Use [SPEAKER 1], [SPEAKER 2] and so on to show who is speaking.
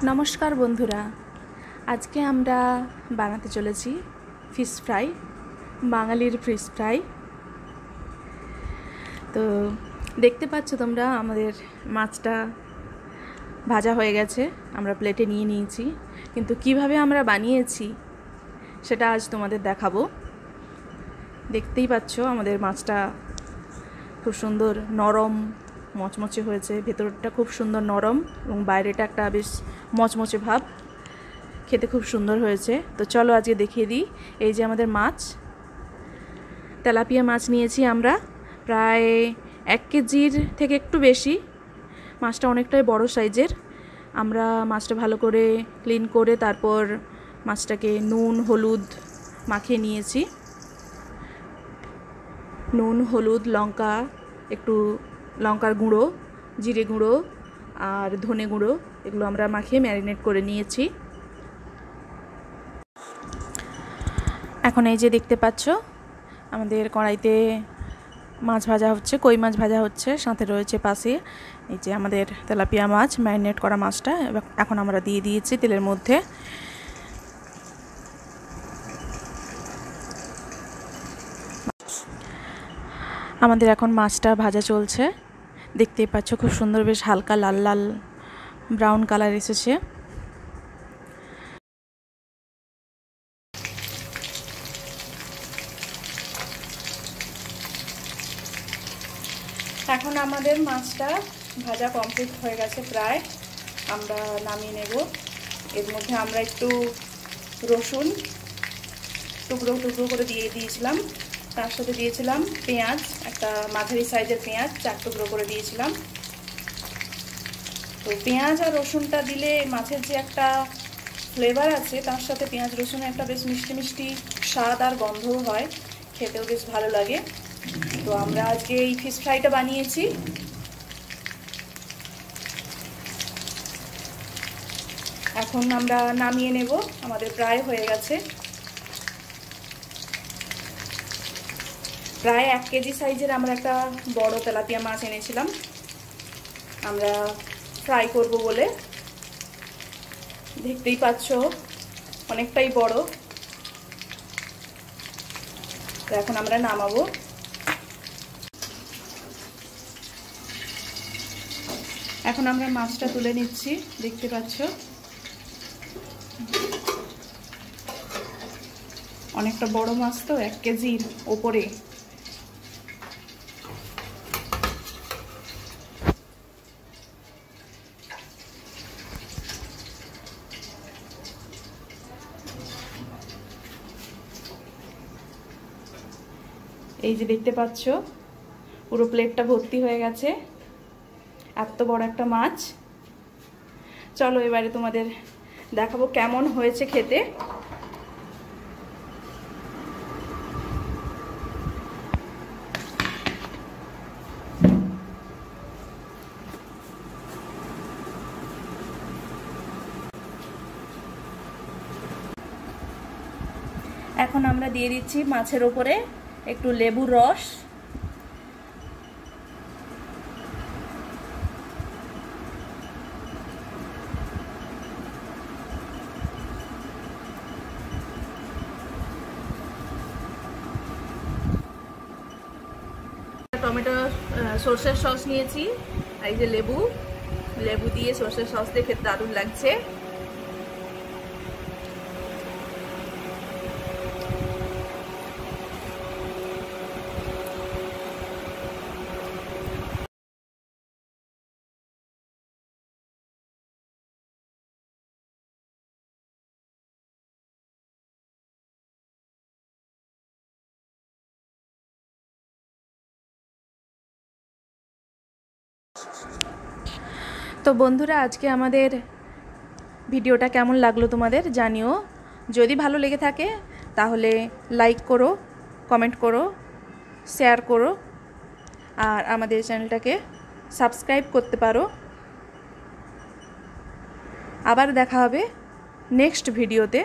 [SPEAKER 1] নমস্কার বন্ধুরা, আজকে আমরা বানাতে চলেছি ফিশ ফ্রাই, বাঙালির ফিশ ফ্রাই। তো দেখতে পাচ্ছ তোমরা, আমাদের মাছটা ভাজা হয়ে গেছে, আমরা প্লেটে নিয়ে নিয়েছি। কিন্তু কিভাবে আমরা বানিয়েছি সেটা আজ তোমাদের দেখাবো। দেখতেই পাচ্ছ আমাদের মাছটা খুব সুন্দর নরম মচমচে হয়েছে, ভেতরটা খুব সুন্দর নরম এবং বাইরেটা একটা বেশ মচমচে ভাব, খেতে খুব সুন্দর হয়েছে। তো চলো আজকে দেখিয়ে দিই। এই যে আমাদের মাছ, তেলাপিয়া মাছ নিয়েছি আমরা, প্রায় 1 কেজির থেকে একটু বেশি। মাছটা অনেকটাই বড় সাইজের। আমরা মাছটা ভালো করে ক্লিন করে তারপর মাছটাকে নুন হলুদ মাখিয়ে নিয়েছি। নুন হলুদ লঙ্কা, একটু লঙ্কার গুঁড়ো, জিরে গুঁড়ো আর ধনে গুঁড়ো, এগুলো আমরা মাখিয়ে ম্যারিনেট করে নিয়েছি। এখন এই যে দেখতে পাচ্ছ আমাদের কড়াইতে মাছ ভাজা হচ্ছে, কই মাছ ভাজা হচ্ছে, সাথে রয়েছে পাশে এই যে আমাদের তেলাপিয়া মাছ, ম্যারিনেট করা মাছটা এখন আমরা দিয়ে দিয়েছি তেলের মধ্যে। আমাদের এখন মাছটা ভাজা চলছে, দেখতেই পাচ্ছ খুব সুন্দর, বেশ হালকা লাল লাল ব্রাউন কালার এসেছে। এখন আমাদের মাছটা ভাজা কমপ্লিট হয়ে গেছে প্রায়, আমরা নামিয়ে নেব। এর মধ্যে আমরা একটু রসুন টুকরো টুকরো করে দিয়ে দিয়েছিলাম, তার সাথে দিয়েছিলাম পেঁয়াজ, একটা মাঝারি সাইজের পেঁয়াজ 4 টুকরো করে দিয়েছিলাম। তো পেঁয়াজ আর রসুনটা দিলে মাছের যে একটা ফ্লেভার আছে, তার সাথে পেঁয়াজ রসুনের একটা বেশ মিষ্টি মিষ্টি স্বাদ আর গন্ধও হয়, খেতেও বেশ ভালো লাগে। তো আমরা আজকে এই ফিশ ফ্রাইটা বানিয়েছি। এখন আমরা নামিয়ে নেব, আমাদের প্রায় হয়ে গেছে। প্রায় 1 কেজি সাইজের আমরা একটা বড় তেলাপিয়া মাছ এনেছিলাম আমরা ফ্রাই করব বলে। দেখতেই পাচ্ছ অনেকটাই বড়। তো এখন আমরা নামাবো। এখন আমরা মাছটা তুলে নিচ্ছি, দেখতে পাচ্ছ অনেকটা বড় মাছ, তো 1 কেজির ওপরে। এই যে দেখতে পাচ্ছ পুরো প্লেটটা ভর্তি হয়ে গেছে, এত বড় একটা মাছ। চলো এবারে তোমাদের দেখাবো কেমন হয়েছে খেতে। এখন আমরা দিয়ে দিচ্ছি মাছের ওপরে একটু লেবুর রস। টমেটো সরষের সস নিয়েছি, এই যে লেবু দিয়ে সরষের সস দিয়ে খেতে দারুণ লাগছে। তো বন্ধুরা, আজকে আমাদের ভিডিওটা কেমন লাগলো তোমাদের জানিও। যদি ভালো লেগে থাকে তাহলে লাইক করো, কমেন্ট করো, শেয়ার করো আর আমাদের চ্যানেলটাকে সাবস্ক্রাইব করতে পারো। আবার দেখা হবে নেক্সট ভিডিওতে।